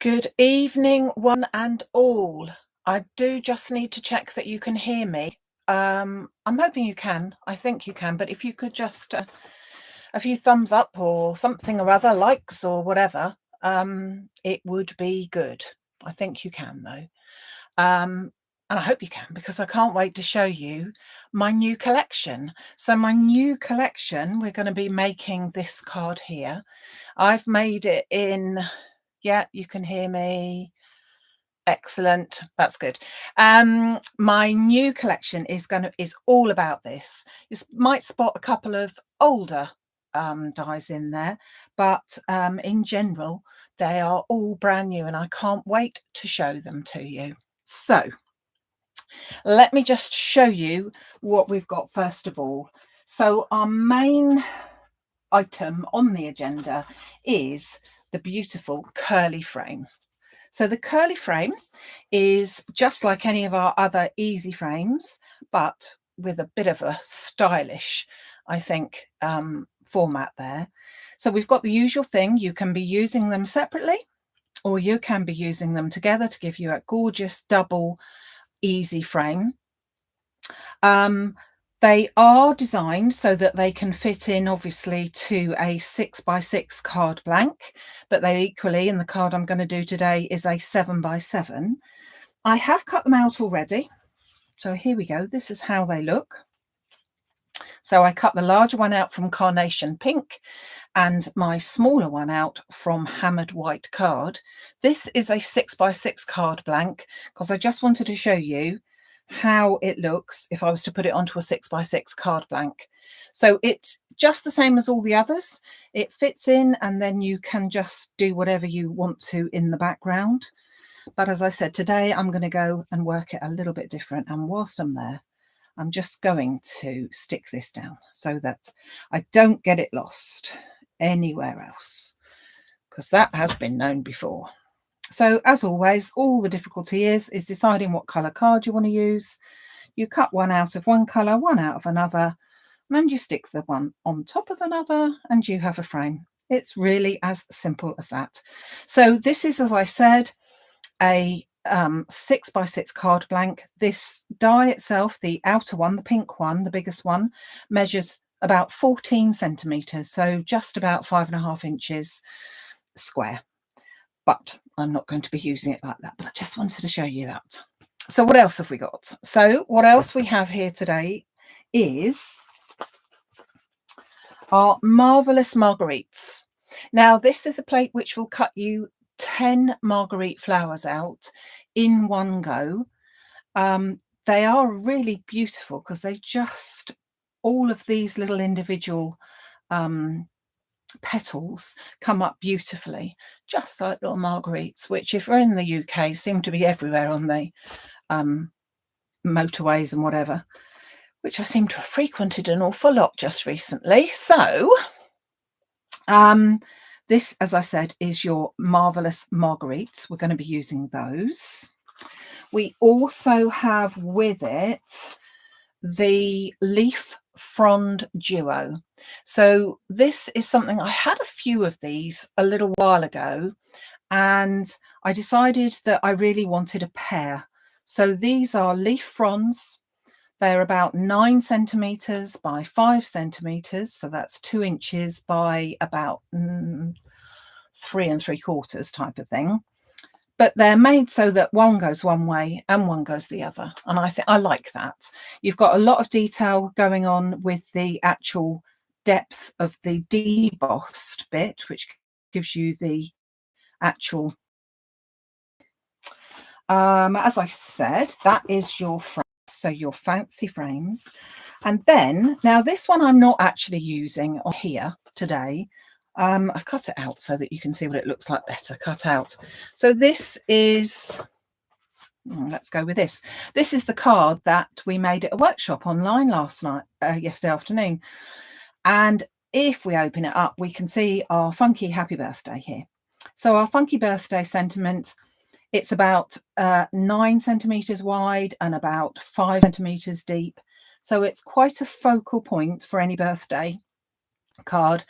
Good evening, one and all. I do just need to check that you can hear me. I'm hoping you can. I think you can, but if you could just a few thumbs up or something or other, likes or whatever, it would be good. I think you can though. And I hope you can, because I can't wait to show you my new collection. So my new collection, we're going to be making this card here. I've made it in, yeah, you can hear me. Excellent. That's good. My new collection is all about this. You might spot a couple of older dies in there, but in general, they are all brand new and I can't wait to show them to you. So let me just show you what we've got first of all. So our main item on the agenda is the beautiful curly frame. So the curly frame is just like any of our other easy frames, but with a bit of a stylish, I think, format there. So we've got the usual thing. You can be using them separately, or you can be using them together to give you a gorgeous double easy frame. They are designed so that they can fit in, obviously, to a 6x6 card blank, but they equally, in the card I'm going to do today, is a 7x7. I have cut them out already. So here we go. This is how they look. So I cut the larger one out from Carnation Pink and my smaller one out from Hammered White card. This is a 6x6 card blank because I just wanted to show you how it looks if I was to put it onto a 6x6 card blank. So it's just the same as all the others. It fits in and then you can just do whatever you want to in the background. But as I said, today I'm going to go and work it a little bit different. And whilst I'm there, I'm just going to stick this down so that I don't get it lost anywhere else, because that has been known before. So as always, all the difficulty is deciding what colour card you want to use. You cut one out of one colour, one out of another, and you stick the one on top of another and you have a frame. It's really as simple as that. So this is, as I said, a 6x6 card blank. This die itself, the outer one, the pink one, the biggest one, measures about 14 centimetres, so just about 5.5 inches square. But I'm not going to be using it like that, but I just wanted to show you that. So what else have we got? So what else we have here today is our marvellous marguerites. Now this is a plate which will cut you 10 marguerite flowers out in one go. They are really beautiful because they just, all of these little individual petals come up beautifully, just like little marguerites, which if we're in the UK seem to be everywhere on the motorways and whatever, which I seem to have frequented an awful lot just recently. So this, as I said, is your marvellous marguerites. We're going to be using those. We also have with it the leaf frond duo. So this is something, I had a few of these a little while ago and I decided that I really wanted a pair. So these are leaf fronds. They're about 9 centimetres by 5 centimetres, so that's 2 inches by about 3 3/4 type of thing. But they're made so that one goes one way and one goes the other. And I think I like that. You've got a lot of detail going on with the actual depth of the debossed bit, which gives you the actual, as I said, that is your frame. So your fancy frames. And then, now this one I'm not actually using on here today. I've cut it out so that you can see what it looks like better cut out. So this is, let's go with this. This is the card that we made at a workshop online last night, yesterday afternoon. And if we open it up, we can see our funky happy birthday here. So our funky birthday sentiment, it's about 9 centimetres wide and about 5 centimetres deep. So it's quite a focal point for any birthday card,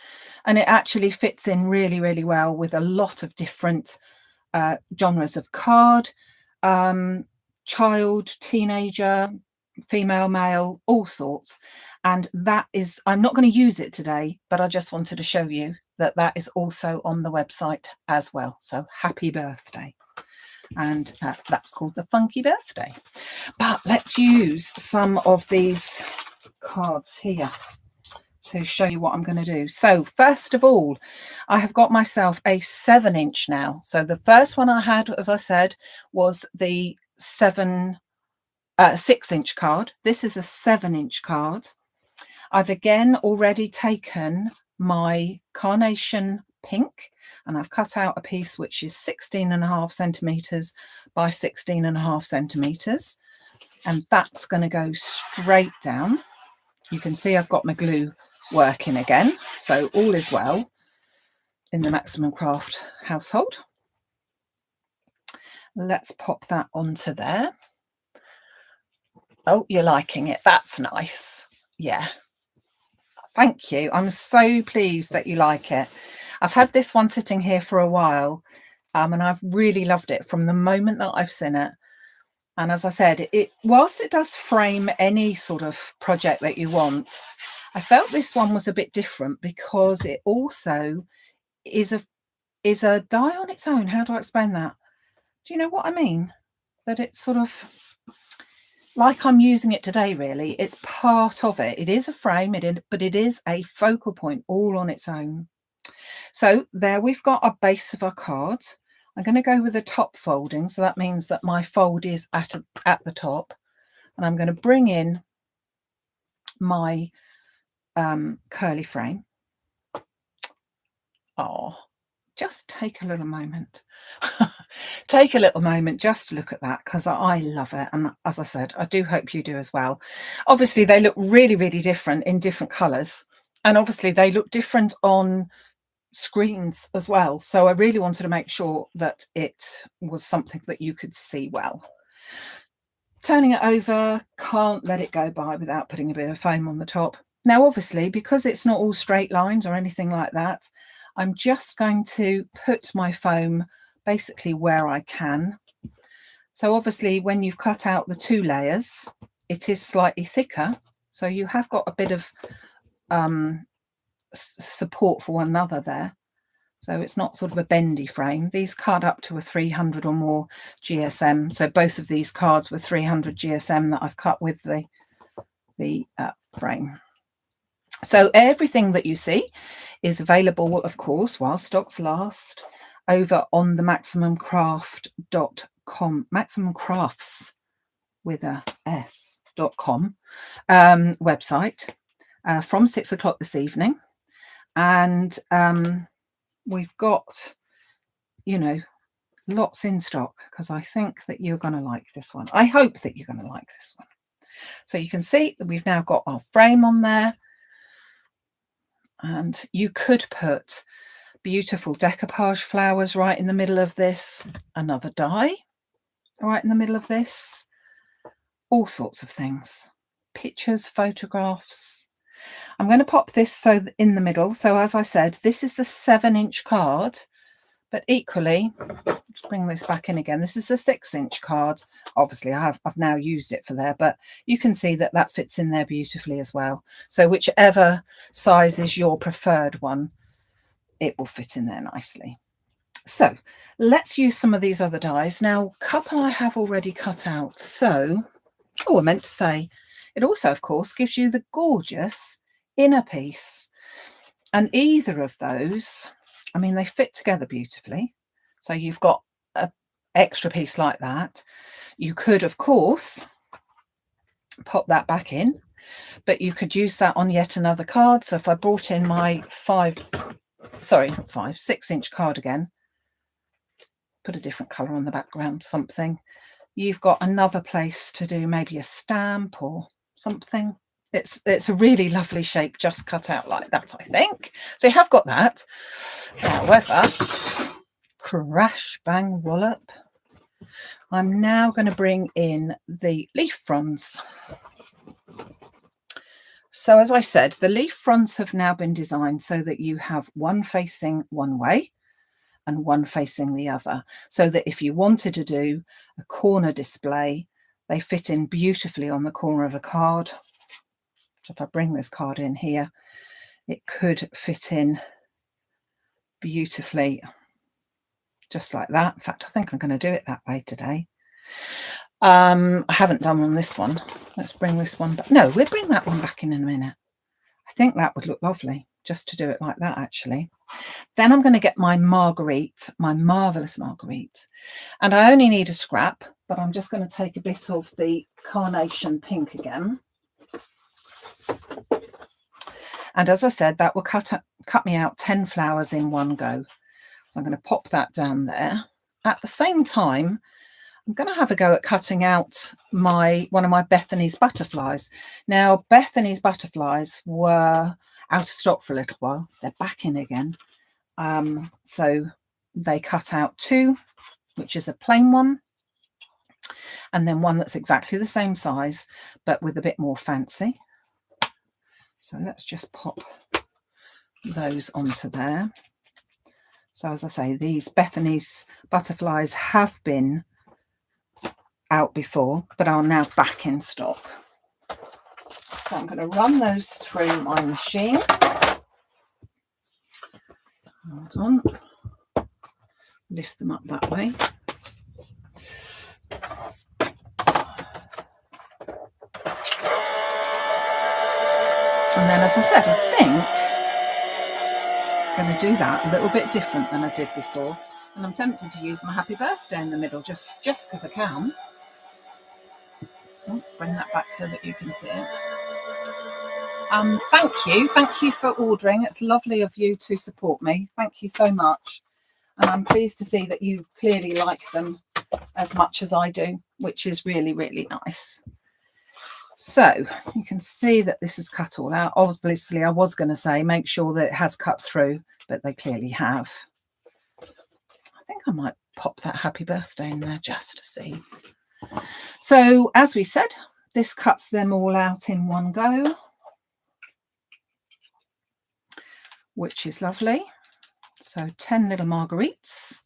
and it actually fits in really, really well with a lot of different genres of card, child, teenager, female, male, all sorts. And that is, I'm not going to use it today, but I just wanted to show you that that is also on the website as well. So happy birthday. And that's called the Funky Birthday. But let's use some of these cards here to show you what I'm going to do. So first of all, I have got myself a 7-inch now. So the first one I had, as I said, was the 6-inch card. This is a 7-inch card. I've again already taken my carnation pink and I've cut out a piece which is 16.5 centimeters by 16.5 centimeters, and that's going to go straight down. You can see I've got my glue working again, so all is well in the Maximum Craft household. Let's pop that onto there. Oh, you're liking it. That's nice. Yeah. Thank you. I'm so pleased that you like it. I've had this one sitting here for a while, and I've really loved it from the moment that I've seen it. And as I said, whilst it does frame any sort of project that you want, I felt this one was a bit different because it also is a die on its own. How do I explain that? Do you know what I mean? That it's sort of like I'm using it today, really. It's part of it. It is a frame, but it is a focal point all on its own. So there we've got our base of our card. I'm going to go with the top folding. So that means that my fold is at the top. And I'm going to bring in my curly frame. Oh, just take a little moment. Take a little moment just to look at that, because I love it. And as I said, I do hope you do as well. Obviously, they look really, really different in different colours. And obviously, they look different on screens as well. So I really wanted to make sure that it was something that you could see well. Turning it over, can't let it go by without putting a bit of foam on the top. Now, obviously, because it's not all straight lines or anything like that, I'm just going to put my foam basically where I can. So obviously, when you've cut out the 2 layers, it is slightly thicker. So you have got a bit of support for one another there. So it's not sort of a bendy frame. These cut up to a 300 or more GSM. So both of these cards were 300 GSM that I've cut with the frame. So everything that you see is available, of course, while stocks last, over on the maximumcraft.com, Maximumcrafts with a S.com website from 6 o'clock this evening. And we've got, lots in stock, because I think that you're going to like this one. I hope that you're going to like this one. So you can see that we've now got our frame on there. And you could put beautiful decoupage flowers right in the middle of this, another die right in the middle of this, all sorts of things, pictures, photographs. I'm going to pop this so in the middle. So as I said, this is the 7-inch card, but equally, let's bring this back in again. This is the 6-inch card. Obviously, I've now used it for there, but you can see that that fits in there beautifully as well. So whichever size is your preferred one, it will fit in there nicely. So let's use some of these other dies. Now, a couple I have already cut out. So, I meant to say, it also, of course, gives you the gorgeous inner piece. And either of those, I mean, they fit together beautifully. So you've got an extra piece like that. You could, of course, pop that back in, but you could use that on yet another card. So if I brought in my 6-inch card again, put a different colour on the background, something, you've got another place to do maybe a stamp or something. It's a really lovely shape, just cut out like that, I think. So you have got that. However, crash, bang, wallop, I'm now going to bring in the leaf fronds. So as I said, the leaf fronds have now been designed so that you have one facing one way and one facing the other, so that if you wanted to do a corner display, they fit in beautifully on the corner of a card. So if I bring this card in here, it could fit in beautifully just like that. In fact, I think I'm going to do it that way today. I haven't done on this one. Let's bring this one back. No, we'll bring that one back in a minute. I think that would look lovely just to do it like that, actually. Then I'm going to get my Marguerite, my marvellous Marguerite. And I only need a scrap, but I'm just going to take a bit of the carnation pink again. And as I said, that will cut me out 10 flowers in one go. So I'm going to pop that down there. At the same time, I'm going to have a go at cutting out one of my Bethany's butterflies. Now, Bethany's butterflies were out of stock for a little while. They're back in again. So they cut out 2, which is a plain one, and then one that's exactly the same size, but with a bit more fancy. So let's just pop those onto there. So as I say, these Bethany's butterflies have been out before, but are now back in stock. So I'm going to run those through my machine. Hold on. Lift them up that way. And then, as I said, I think I'm going to do that a little bit different than I did before. And I'm tempted to use my happy birthday in the middle, just because I can. Oh, bring that back so that you can see it. Thank you for ordering. It's lovely of you to support me. Thank you so much. And I'm pleased to see that you clearly like them as much as I do, which is really, really nice. So you can see that this is cut all out. Obviously, I was going to say make sure that it has cut through, but they clearly have. I think I might pop that happy birthday in there just to see. So as we said, this cuts them all out in one go, which is lovely. So 10 little Marguerites,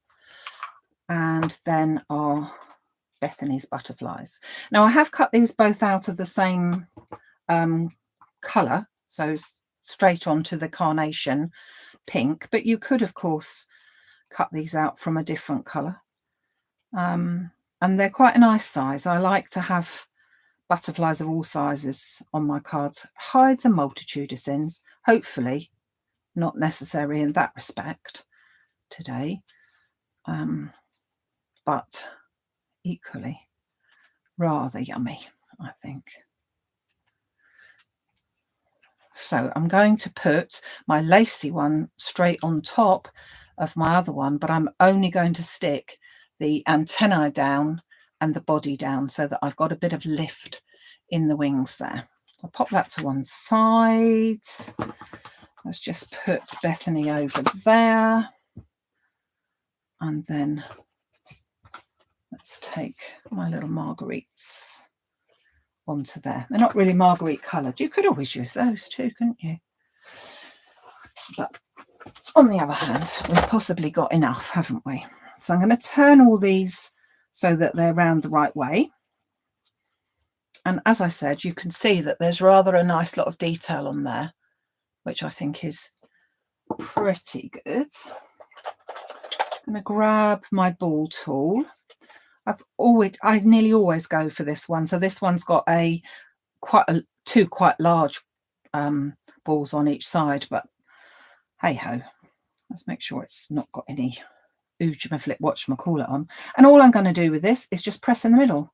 and then our Bethany's butterflies. Now I have cut these both out of the same colour, so straight onto the carnation pink, but you could of course cut these out from a different colour. And they're quite a nice size. I like to have butterflies of all sizes on my cards. Hides a multitude of sins. Hopefully not necessary in that respect today, but equally rather yummy, I think. So I'm going to put my lacy one straight on top of my other one, but I'm only going to stick the antennae down and the body down so that I've got a bit of lift in the wings there. I'll pop that to one side. Let's just put Bethany over there. And then let's take my little Marguerites onto there. They're not really Marguerite coloured. You could always use those too, couldn't you? But on the other hand, we've possibly got enough, haven't we? So I'm going to turn all these so that they're round the right way. And as I said, you can see that there's rather a nice lot of detail on there, which I think is pretty good. I'm going to grab my ball tool. I nearly always go for this one. So this one's got two quite large balls on each side, but hey ho, let's make sure it's not got any oojamaflip whatchamacallit on. And all I'm going to do with this is just press in the middle.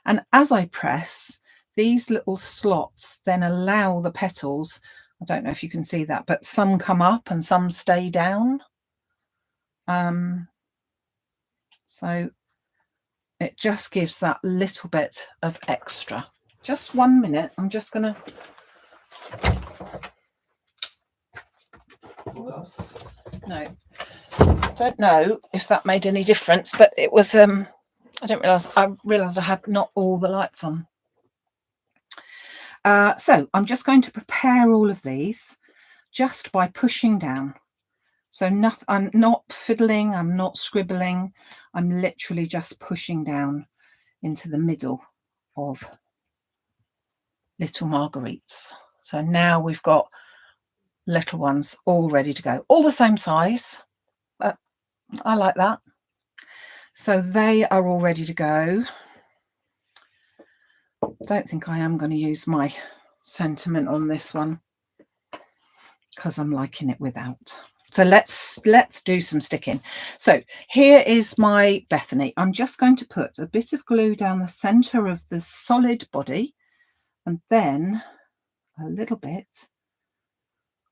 And as I press, these little slots then allow the petals, I don't know if you can see that, but some come up and some stay down. So it just gives that little bit of extra. Just 1 minute. I'm just going to... No, I don't know if that made any difference, but it was... I realised I had not all the lights on. So I'm just going to prepare all of these just by pushing down. So nothing, I'm not fiddling, I'm not scribbling, I'm literally just pushing down into the middle of little marguerites. So now we've got little ones all ready to go, all the same size, but I like that. So they are all ready to go. Don't think I am going to use my sentiment on this one because I'm liking it without. So let's do some sticking. So here is my Bethany. I'm just going to put a bit of glue down the center of the solid body and then a little bit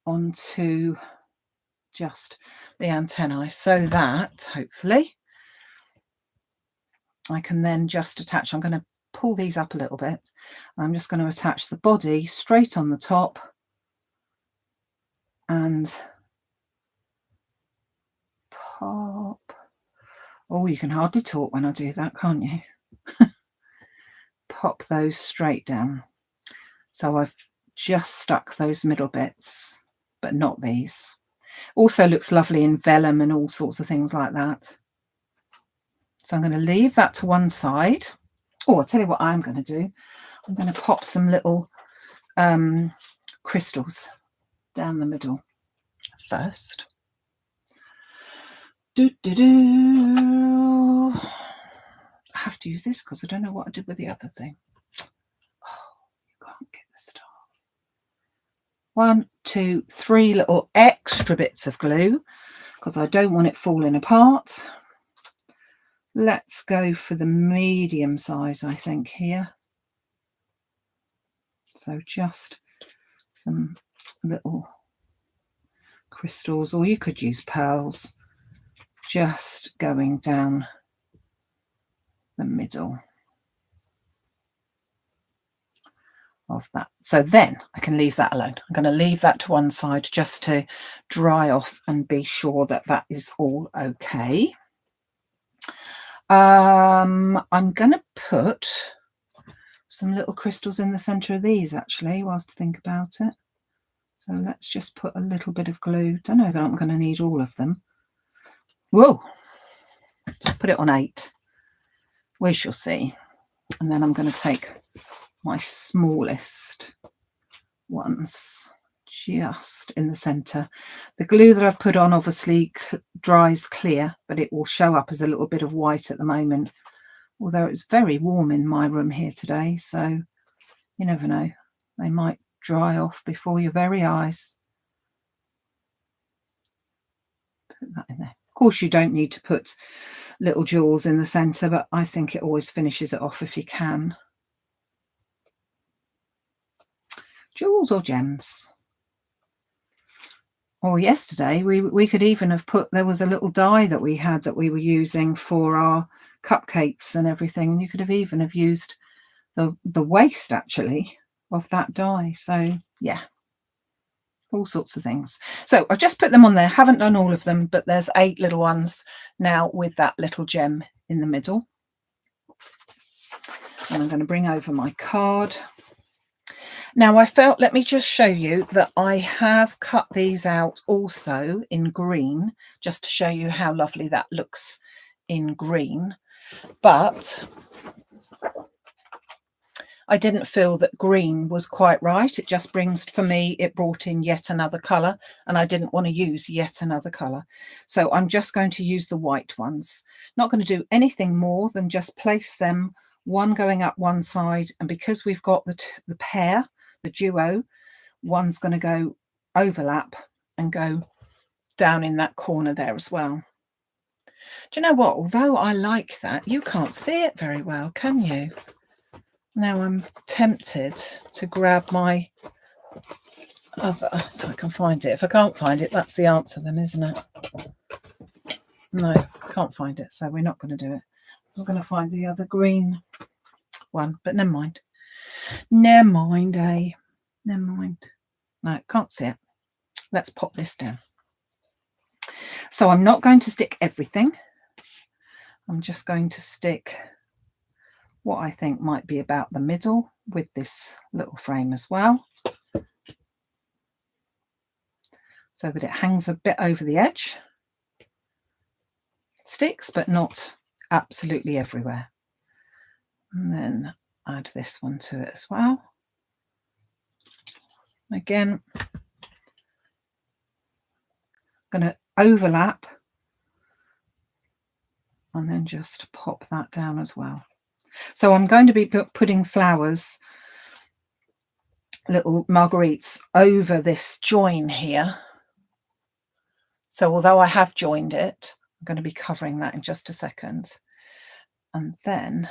onto just the antennae, so that hopefully I can then just attach. I'm going to pull these up a little bit. I'm just going to attach the body straight on the top and pop. Oh, you can hardly talk when I do that, can't you? Pop those straight down. So I've just stuck those middle bits, but not these. Also looks lovely in vellum and all sorts of things like that. So I'm going to leave that to one side. Oh, I'll tell you what I'm going to do. I'm going to pop some little crystals down the middle first. I have to use this because I don't know what I did with the other thing. Oh, you can't get this stuff. 1, 2, 3 little extra bits of glue because I don't want it falling apart. Let's go for the medium size, I think, here. So just some little crystals, or you could use pearls, just going down the middle of that. So then I can leave that alone. I'm going to leave that to one side just to dry off and be sure that that is all okay. I'm going to put some little crystals in the center of these actually, whilst I think about it. So let's just put a little bit of glue. Don't know that I'm going to need all of them. Whoa, just put it on 8. We shall see. And then I'm going to take my smallest ones just in the center. The glue that I've put on obviously dries clear, but it will show up as a little bit of white at the moment. Although it's very warm in my room here today, so you never know. They might dry off before your very eyes. Put that in there. Of course, you don't need to put little jewels in the center, but I think it always finishes it off if you can. Jewels or gems. Or yesterday we could even have put, there was a little die that we had that we were using for our cupcakes and everything, and you could have even have used the waste actually of that die. So yeah, all sorts of things. So I've just put them on there, haven't done all of them, but there's 8 little ones now with that little gem in the middle. And I'm going to bring over my card. Now I felt, let me just show you that I have cut these out also in green, just to show you how lovely that looks in green. But I didn't feel that green was quite right. It just brings, for me, it brought in yet another colour, and I didn't want to use yet another colour. So I'm just going to use the white ones. Not going to do anything more than just place them, one going up one side, and because we've got the pair, the duo, one's going to go overlap and go down in that corner there as well. Do you know what? Although I like that, you can't see it very well, can you? Now I'm tempted to grab my other, if I can find it. If I can't find it, that's the answer then, isn't it? No, can't find it, so we're not going to do it. I was going to find the other green one, but never mind. Never mind, eh? Never mind. No, can't see it. Let's pop this down. So I'm not going to stick everything. I'm just going to stick what I think might be about the middle with this little frame as well. so that it hangs a bit over the edge. Sticks, but not absolutely everywhere. And then add this one to it as well. Again, I'm going to overlap and then just pop that down as well. So I'm going to be putting flowers, little marguerites, over this join here. So although I have joined it, I'm going to be covering that in just a second. And then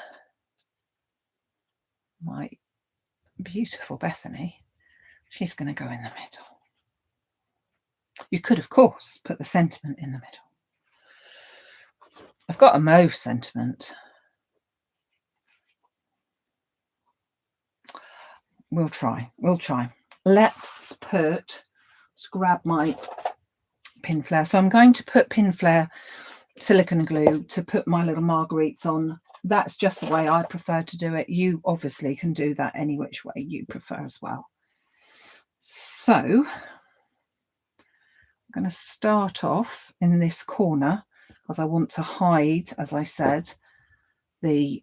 my beautiful Bethany, she's going to go in the middle. You could, of course, put the sentiment in the middle. I've got a mauve sentiment. We'll try. Let's grab my pin flare. So I'm going to put pin flare silicone glue to put my little marguerites on. That's just the way I prefer to do it. You obviously can do that any which way you prefer as well. So I'm going to start off in this corner because I want to hide, as I said, the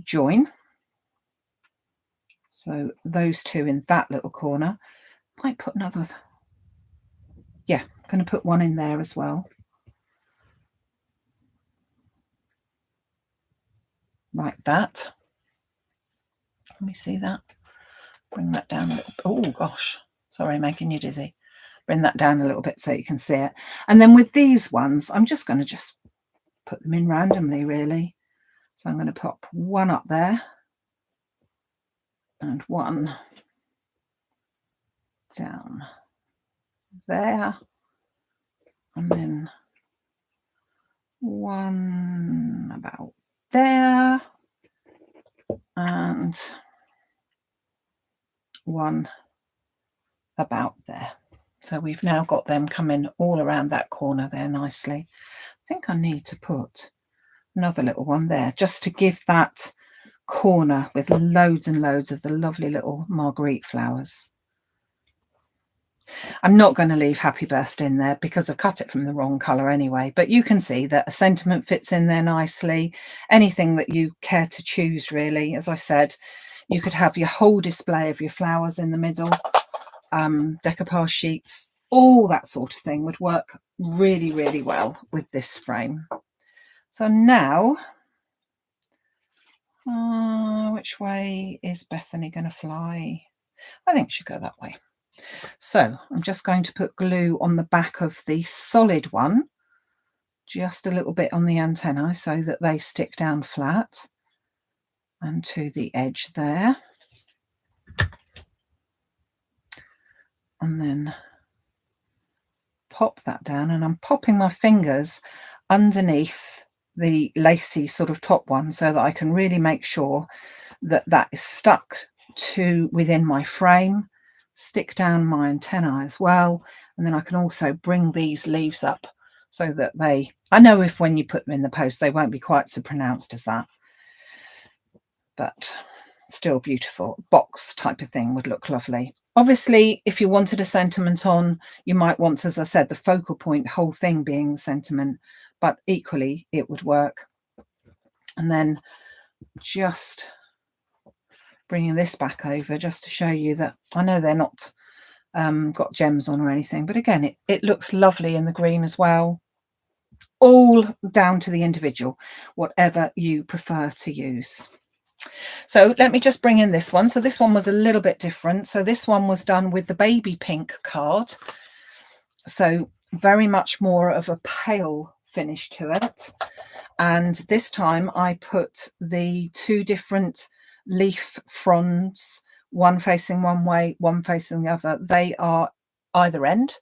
join. So those two in that little corner. Might put another, yeah, I'm going to put one in there as well. Like that. Let me see that. Bring that down a little. Oh gosh, sorry, making you dizzy. Bring that down a little bit so you can see it. And then with these ones, I'm just going to put them in randomly, really. So I'm going to pop one up there and one down there, and then one about there, and one about there. So we've now got them coming all around that corner there nicely. I think I need to put another little one there just to give that corner with loads and loads of the lovely little marguerite flowers. I'm not going to leave Happy Birthday in there because I cut it from the wrong colour anyway, but you can see that a sentiment fits in there nicely. Anything that you care to choose, really. As I said, you could have your whole display of your flowers in the middle, decoupage sheets, all that sort of thing would work really, really well with this frame. So now, which way is Bethany going to fly? I think she'll go that way. So I'm just going to put glue on the back of the solid one, just a little bit on the antennae so that they stick down flat, and to the edge there. And then pop that down, and I'm popping my fingers underneath the lacy sort of top one so that I can really make sure that that is stuck to within my frame. Stick down my antennae as well, and then I can also bring these leaves up so that they, I know if when you put them in the post they won't be quite so pronounced as that, but still beautiful. Box type of thing would look lovely. Obviously, if you wanted a sentiment on, you might want, as I said, the focal point, whole thing being the sentiment, but equally it would work. And then just bringing this back over just to show you that I know they're not got gems on or anything, but again, it looks lovely in the green as well. All down to the individual, whatever you prefer to use. So let me just bring in this one. So this one was a little bit different. So this one was done with the baby pink card. So very much more of a pale finish to it. And this time I put the two different leaf fronds, one facing one way, one facing the other. They are either end,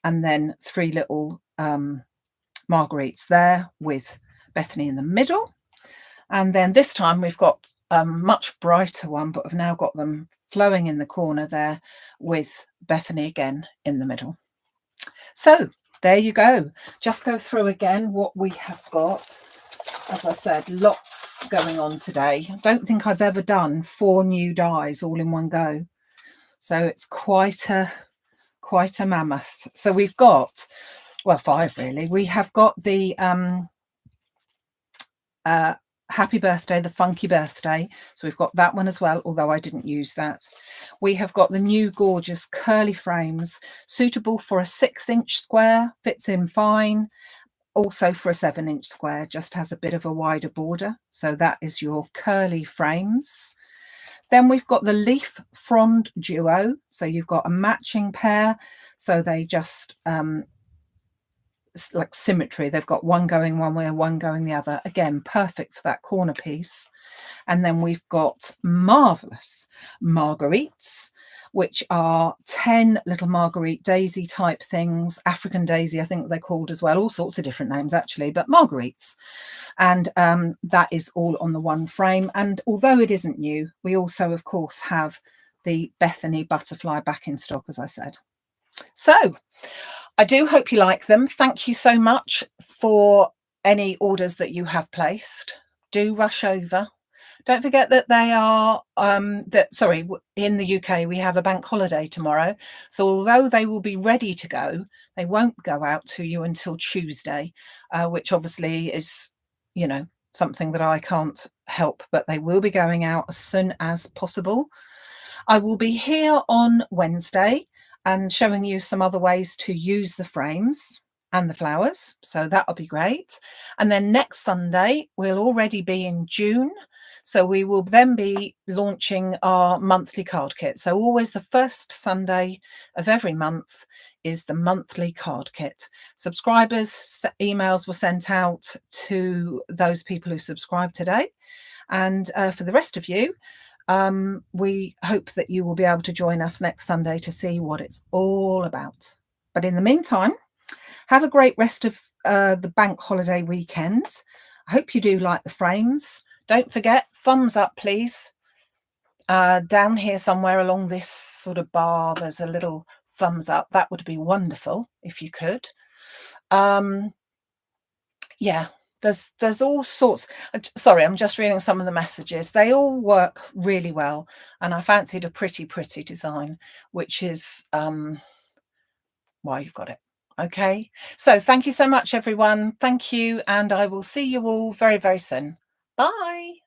and then three little marguerites there with Bethany in the middle. And then this time we've got a much brighter one, but I've now got them flowing in the corner there with Bethany again in the middle. So there you go. Just go through again what we have got. As I said, lots going on today. I don't think I've ever done 4 new dies all in one go. So it's quite a quite a mammoth. So we've got, well, 5 really. We have got the Happy Birthday, the Funky Birthday. So we've got that one as well, although I didn't use that. We have got the new gorgeous curly frames, suitable for a 6-inch square, fits in fine. Also for a 7-inch square, just has a bit of a wider border. So that is your curly frames. Then we've got the leaf frond duo. So you've got a matching pair. So they just like symmetry. They've got one going one way and one going the other. Again, perfect for that corner piece. And then we've got marvelous marguerites, which are 10 little marguerite daisy type things. African daisy, I think they're called as well. All sorts of different names actually, but marguerites. And that is all on the one frame. And although it isn't new, we also, of course, have the Bethany butterfly back in stock, as I said. So I do hope you like them. Thank you so much for any orders that you have placed. Do rush over. Don't forget that they are, in the UK, we have a bank holiday tomorrow. So although they will be ready to go, they won't go out to you until Tuesday, which obviously is, you know, something that I can't help, but they will be going out as soon as possible. I will be here on Wednesday and showing you some other ways to use the frames and the flowers. So that'll be great. And then next Sunday, we'll already be in June. So we will then be launching our monthly card kit. So always the first Sunday of every month is the monthly card kit. Subscribers, emails were sent out to those people who subscribed today. And for the rest of you, we hope that you will be able to join us next Sunday to see what it's all about. But in the meantime, have a great rest of the bank holiday weekend. I hope you do like the frames. Don't forget, thumbs up, please. Down here somewhere along this sort of bar, there's a little thumbs up. That would be wonderful if you could. Yeah. There's all sorts. Sorry, I'm just reading some of the messages. They all work really well, and I fancied a pretty design, which is why you've got it. Okay, so thank you so much, everyone. Thank you, and I will see you all very soon. Bye.